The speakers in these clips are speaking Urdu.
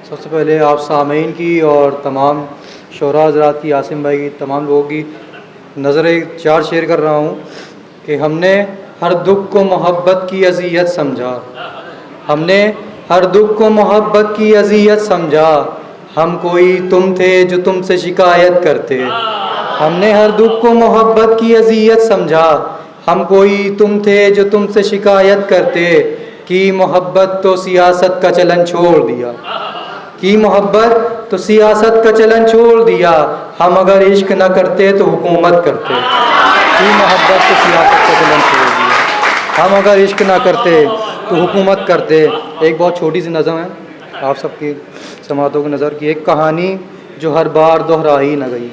سب سے پہلے آپ سامعین کی اور تمام شعراء حضرات کی، عاصم بھائی کی، تمام لوگوں کی نظر چار شیئر کر رہا ہوں کہ ہم نے ہر دکھ کو محبت کی اذیت سمجھا، ہم نے ہر دکھ کو محبت کی اذیت سمجھا، ہم کوئی تم تھے جو تم سے شکایت کرتے، ہم نے ہر دکھ کو محبت کی اذیت سمجھا، ہم کوئی تم تھے جو تم سے شکایت کرتے، کی محبت تو سیاست کا چلن چھوڑ دیا، کی محبت تو سیاست کا چلن چھوڑ دیا، ہم اگر عشق نہ کرتے تو حکومت کرتے، کی محبت تو سیاست کا چلن چھوڑ دیا، ہم اگر عشق نہ کرتے تو حکومت کرتے۔ ایک بہت چھوٹی سی نظم ہے آپ سب کی سماعتوں کی نظر کی۔ ایک کہانی جو ہر بار دہرائی نہ گئی،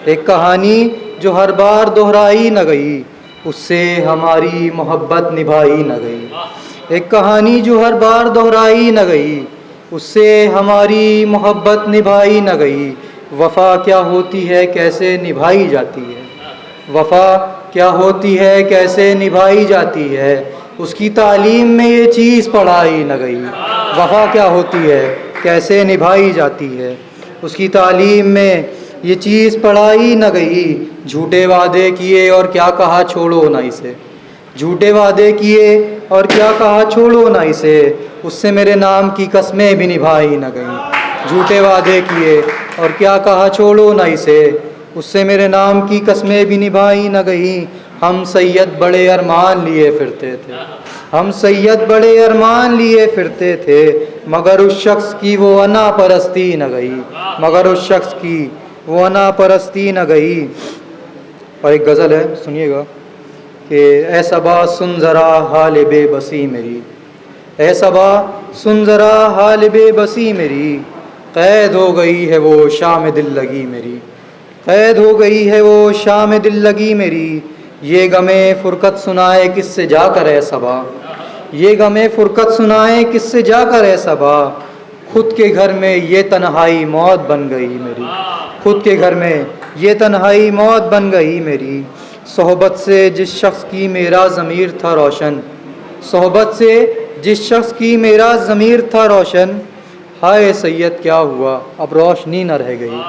ایک کہانی جو ہر بار دہرائی نہ گئی، اس سے ہماری محبت نبھائی نہ گئی، ایک کہانی جو ہر بار دہرائی نہ گئی، اس سے ہماری محبت نبھائی نہ گئی۔ وفا کیا ہوتی ہے کیسے نبھائی جاتی ہے، وفا کیا ہوتی ہے کیسے نبھائی جاتی ہے، اس کی تعلیم میں یہ چیز پڑھائی نہ گئی۔ وفا کیا ہوتی ہے کیسے نبھائی جاتی ہے، اس کی تعلیم میں یہ چیز پڑھائی نہ گئی۔ جھوٹے وعدے کیے اور کیا کہا چھوڑو نہ اسے، جھوٹے وعدے کیے اور کیا کہا چھوڑو نہ اسے، اس سے میرے نام کی قسمیں بھی نبھائی نہ گئیں۔ جھوٹے وعدے کیے اور کیا کہا چھوڑو نہ اسے، اس سے میرے نام کی قسمیں بھی نبھائی نہ گئیں۔ ہم سید بڑے ارمان لیے پھرتے تھے، ہم سید بڑے ارمان لیے پھرتے تھے، مگر اس شخص کی وہ انا پرستی نہ گئی، مگر اس شخص کی وہ انا پرستی نہ گئی۔ اور ایک غزل ہے سنیے گا کہ اے صبا سن ذرا حال بے بسی میری، اے صبا سن ذرا حال بے بسی میری، قید ہو گئی ہے وہ شام دل لگی میری، قید ہو گئی ہے وہ شام دل لگی میری، یہ غم فرقت سنائے کس سے جا کر اے صبا، یہ غم فرقت سنائے کس سے جا کر اے صبا، خود کے گھر میں یہ تنہائی موت بن گئی میری، خود کے گھر میں یہ تنہائی موت بن گئی میری۔ صحبت سے جس شخص کی میرا ضمیر تھا روشن، صحبت سے جس شخص کی میرا ضمیر تھا روشن، ہائے سید کیا ہوا اب روشنی نہ رہ گئی،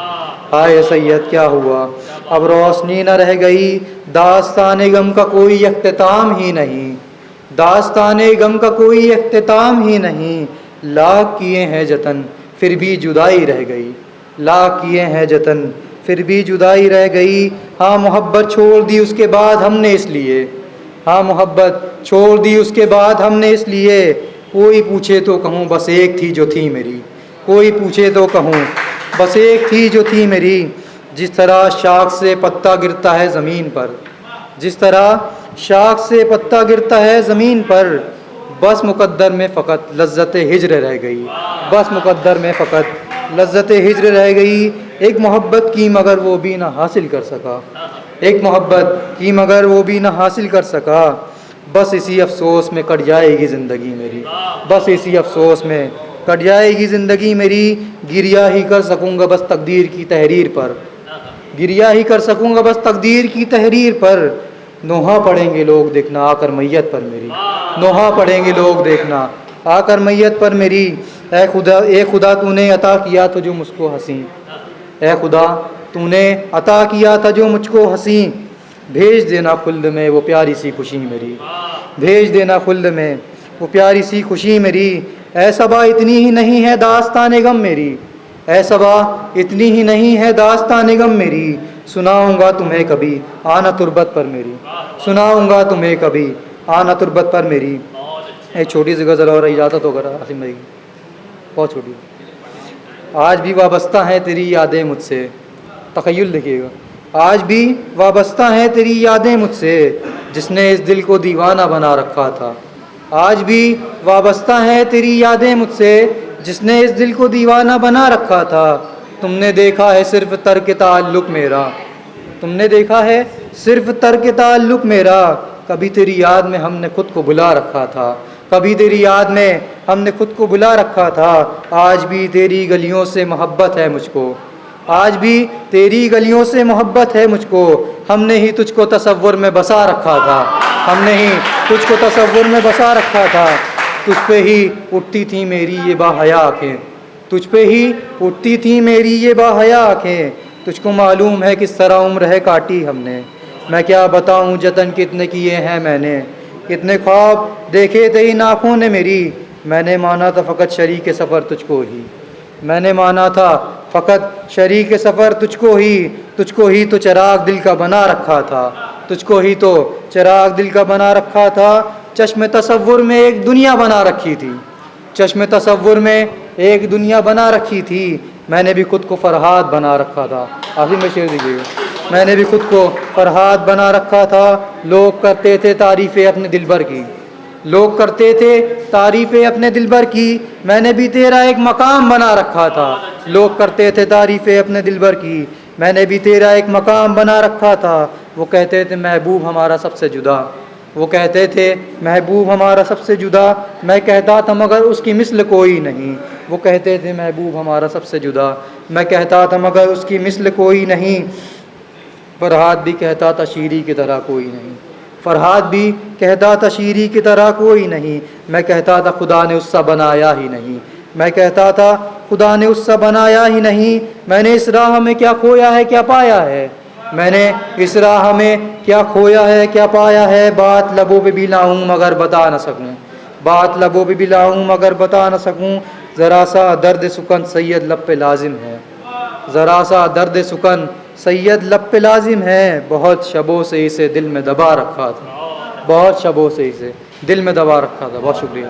ہائے سید کیا ہوا اب روشنی نہ رہ گئی۔ داستان غم کا کوئی اختتام ہی نہیں، داستان غم کا کوئی اختتام ہی نہیں، لاکھ کیے ہیں جتن پھر بھی جدائی رہ گئی، لاکھ کیے ہیں جتن پھر بھی جدائی رہ گئی۔ ہاں محبت چھوڑ دی اس کے بعد ہم نے اس لیے، ہاں محبت چھوڑ دی اس کے بعد ہم نے اس لیے، کوئی پوچھے تو کہوں بس ایک تھی جو تھی میری، کوئی پوچھے تو کہوں بس ایک تھی جو تھی میری۔ جس طرح شاخ سے پتا گرتا ہے زمین پر، جس طرح شاخ سے پتا گرتا ہے زمین پر، بس مقدر میں فقط لذت ہجر رہ گئی، بس مقدر میں فقط لذت ہجر رہ گئی۔ ایک محبت کی مگر وہ بھی نہ حاصل کر سکا، ایک محبت کی مگر وہ بھی نہ حاصل کر سکا، بس اسی افسوس میں کٹ جائے گی زندگی میری، بس اسی افسوس میں کٹ جائے گی زندگی میری۔ گریہ ہی کر سکوں گا بس تقدیر کی تحریر پر، گریہ ہی کر سکوں گا بس تقدیر کی تحریر پر، نوحہ پڑھیں گے لوگ دیکھنا آ کر میت پر میری، نوحہ پڑھیں گے لوگ دیکھنا آ کر میت پر میری۔ اے خدا تو نے عطا کیا تھا جو مجھ کو حسین، اے خدا تو نے عطا کیا تھا جو مجھ کو حسین، بھیج دینا خلد میں وہ پیاری سی خوشی میری، بھیج دینا خلد میں وہ پیاری سی خوشی میری۔ اے صبا اتنی ہی نہیں ہے داستان غم میری، اے صبا اتنی ہی نہیں ہے داستان غم میری، سناؤں گا تمہیں کبھی آنا تربت پر میری، سناؤں گا تمہیں کبھی آنا تربت پر میری۔ ایک چھوٹی سی غزل اور اجازت ہو کر عاصم بھائی، بہت چھوٹی۔ آج بھی وابستہ ہیں تیری یادیں مجھ سے، تخیل دیکھیے گا، آج بھی وابستہ ہیں تیری یادیں مجھ سے، جس نے اس دل کو دیوانہ بنا رکھا تھا، آج بھی وابستہ ہیں تیری یادیں مجھ سے، جس نے اس دل کو دیوانہ بنا رکھا تھا۔ تم نے دیکھا ہے صرف ترک تعلق میرا، تم نے دیکھا ہے صرف ترک تعلق میرا، کبھی تیری یاد میں ہم نے خود کو بلا رکھا تھا، کبھی تیری یاد میں ہم نے خود کو بلا رکھا تھا۔ آج بھی تیری گلیوں سے محبت ہے مجھ کو، آج بھی تیری گلیوں سے محبت ہے مجھ کو، ہم نے ہی تجھ کو تصور میں بسا رکھا تھا، ہم نے ہی تجھ کو تصور میں بسا رکھا تھا، تجھ پہ ہی اٹھتی تھی میری یہ باحیا آنکھیں، تجھ پہ ہی اٹھتی تھی میری یہ باحیا آنکھیں، تجھ کو معلوم ہے کس طرح عمر ہے کاٹی ہم نے، میں کیا بتاؤں جتن کتنے کیے ہیں میں نے، کتنے خواب دیکھے تھے ان آنکھوں نے میری، میں نے مانا تھا فقط شریک سفر تجھ کو ہی، میں نے مانا تھا فقط شریک سفر تجھ کو ہی تو چراغ دل کا بنا رکھا تھا، تجھ کو ہی تو چراغ دل کا بنا رکھا تھا، چشم تصور میں ایک دنیا بنا رکھی تھی، چشم تصور میں ایک دنیا بنا رکھی تھی، میں نے بھی خود کو فرہاد بنا رکھا تھا۔ آخر میں شعر دیجیے، میں نے بھی خود کو فرہاد بنا رکھا تھا، لوگ کرتے تھے تعریفیں اپنے دلبر کی، لوگ کرتے تھے تعریفیں اپنے دلبر کی، میں نے بھی تیرا ایک مقام بنا رکھا تھا، لوگ کرتے تھے تعریفیں اپنے دلبر کی، میں نے بھی تیرا ایک مقام بنا رکھا تھا، وہ کہتے تھے محبوب ہمارا سب سے جدا، وہ کہتے تھے محبوب ہمارا سب سے جدا، میں کہتا تھا مگر اس کی مثل کوئی نہیں، وہ کہتے تھے محبوب ہمارا سب سے جدا، میں کہتا تھا مگر اس کی مثل کوئی نہیں، فرحاد بھی کہتا تھا شیری کی طرح کوئی نہیں، فرحاد بھی کہتا تھا شیری کی طرح کوئی نہیں، میں کہتا تھا خدا نے اس سا بنایا ہی نہیں، میں کہتا تھا خدا نے اس سا بنایا ہی نہیں، میں نے اس راہ میں کیا کھویا ہے کیا پایا ہے، میں نے اس راہ میں کیا کھویا ہے کیا پایا ہے، بات لبوں پہ بھی لاؤں مگر بتا نہ سکوں، بات لبوں پہ بھی لاؤں مگر بتا نہ سکوں، ذرا سا درد سکن سید لب پہ لازم ہے، ذرا سا درد سکن سید لب پہ لازم ہے، بہت شبوں سے اسے دل میں دبا رکھا تھا، بہت شبوں سے اسے دل میں دبا رکھا تھا۔ بہت شکریہ۔